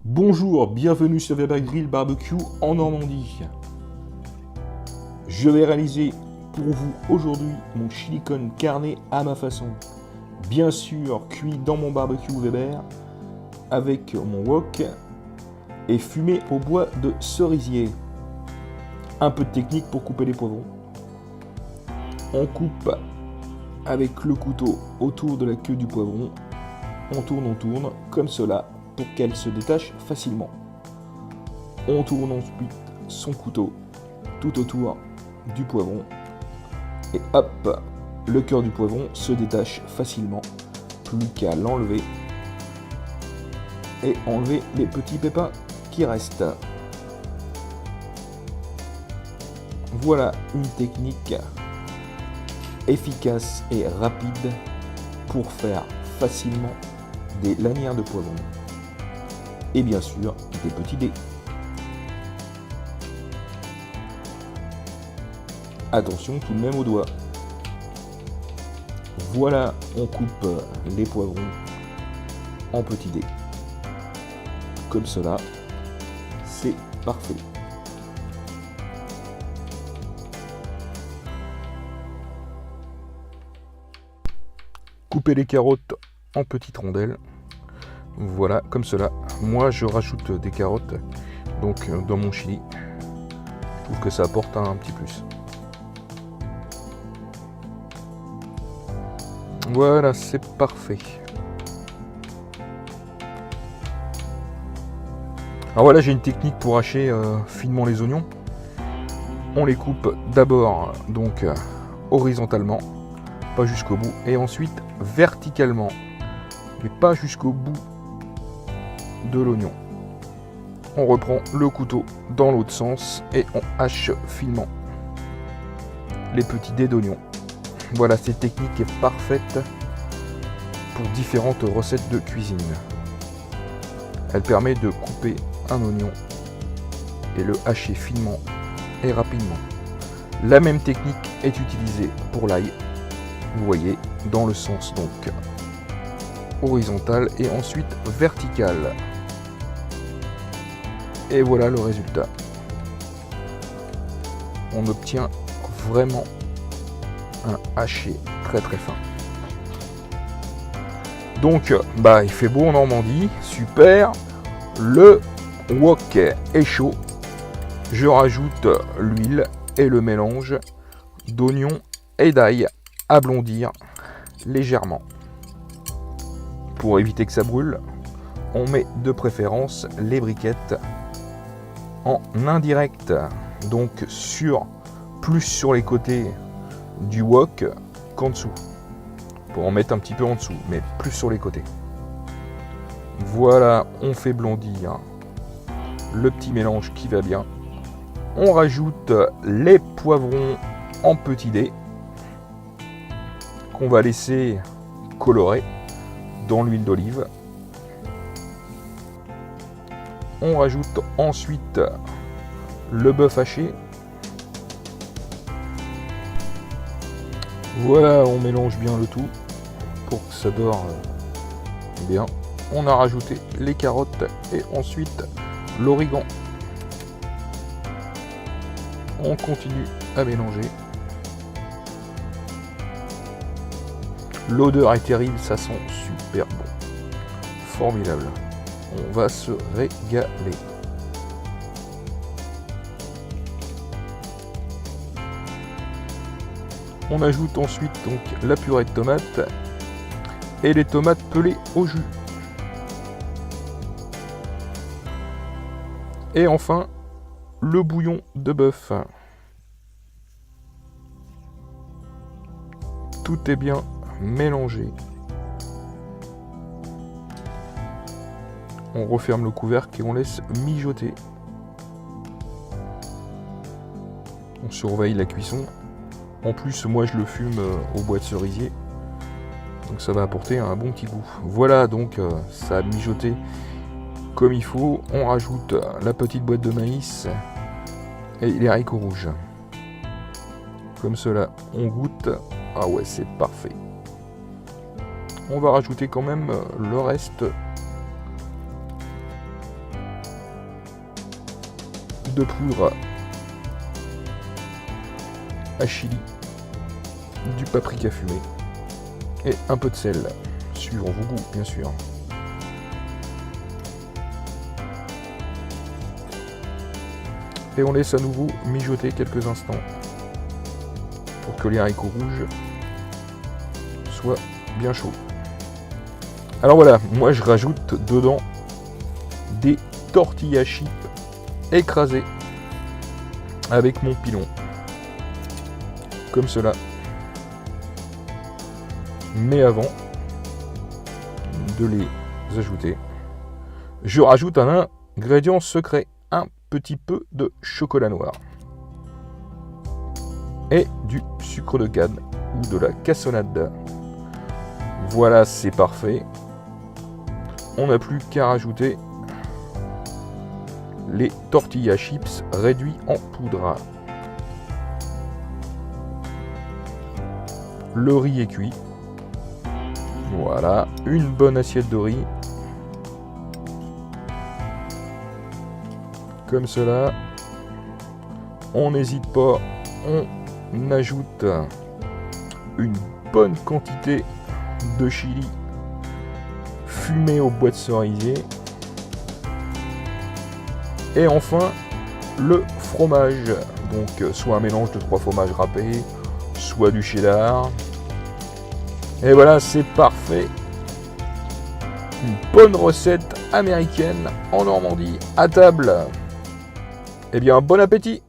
Bonjour, bienvenue sur Weber Grill Barbecue en Normandie. Je vais réaliser pour vous aujourd'hui mon chili con carne à ma façon. Bien sûr, cuit dans mon barbecue Weber avec mon wok et fumé au bois de cerisier. Un peu de technique pour couper les poivrons. On coupe avec le couteau autour de la queue du poivron. On tourne, comme cela, pour qu'elle se détache facilement. On tourne ensuite son couteau tout autour du poivron. Et hop, le cœur du poivron se détache facilement. Plus qu'à l'enlever et enlever les petits pépins qui restent. Voilà une technique efficace et rapide pour faire facilement des lanières de poivron et bien sûr des petits dés. Attention tout de même aux doigts. Voilà, on coupe les poivrons en petits dés. Comme cela, c'est parfait. Coupez les carottes en petites rondelles. Voilà, comme cela. Moi, je rajoute des carottes donc dans mon chili. Je trouve que ça apporte un petit plus. Voilà, c'est parfait. Alors voilà, j'ai une technique pour hacher finement les oignons. On les coupe d'abord donc horizontalement, pas jusqu'au bout, et ensuite verticalement, mais pas jusqu'au bout de l'oignon. On reprend le couteau dans l'autre sens et on hache finement les petits dés d'oignon. Voilà, cette technique est parfaite pour différentes recettes de cuisine. Elle permet de couper un oignon et le hacher finement et rapidement. La même technique est utilisée pour l'ail. Vous voyez, dans le sens donc horizontal et ensuite vertical. Et voilà le résultat. On obtient vraiment un haché très fin. Donc, il fait beau en Normandie, super. Le wok est chaud. Je rajoute l'huile et le mélange d'oignons et d'ail à blondir légèrement. Pour éviter que ça brûle, on met de préférence les briquettes en indirect, donc plus sur les côtés du wok qu'en dessous. Pour en mettre un petit peu en dessous, mais plus sur les côtés. Voilà, on fait blondir le petit mélange qui va bien. On rajoute les poivrons en petits dés qu'on va laisser colorer dans l'huile d'olive. On rajoute ensuite le bœuf haché. Voilà, on mélange bien le tout pour que ça dore bien. On a rajouté les carottes et ensuite l'origan. On continue à mélanger. L'odeur est terrible, ça sent super bon. Formidable. On va se régaler. On ajoute ensuite donc la purée de tomates et les tomates pelées au jus. Et enfin, le bouillon de bœuf. Tout est bien mélangé. On referme le couvercle et on laisse mijoter. On surveille la cuisson. En plus, moi je le fume au bois de cerisier. Donc ça va apporter un bon petit goût. Voilà, donc ça a mijoté comme il faut. On rajoute la petite boîte de maïs et les haricots rouges. Comme cela, on goûte. Ah ouais, c'est parfait. On va rajouter quand même le reste de poudre à chili, du paprika fumé et un peu de sel, suivant vos goûts bien sûr. Et on laisse à nouveau mijoter quelques instants pour que les haricots rouges soient bien chauds. Alors voilà, moi je rajoute dedans des tortillas chips écrasées avec mon pilon, comme cela. Mais avant de les ajouter, je rajoute un ingrédient secret, un petit peu de chocolat noir et du sucre de canne ou de la cassonade. Voilà, c'est parfait. On n'a plus qu'à rajouter les tortillas chips réduits en poudre. Le riz est cuit. Voilà, une bonne assiette de riz. Comme cela. On n'hésite pas, on ajoute une bonne quantité de chili fumé au bois de cerisier. Et enfin, le fromage. Donc, soit un mélange de 3 fromages râpés, soit du cheddar. Et voilà, c'est parfait. Une bonne recette américaine en Normandie à table. Eh bien, bon appétit!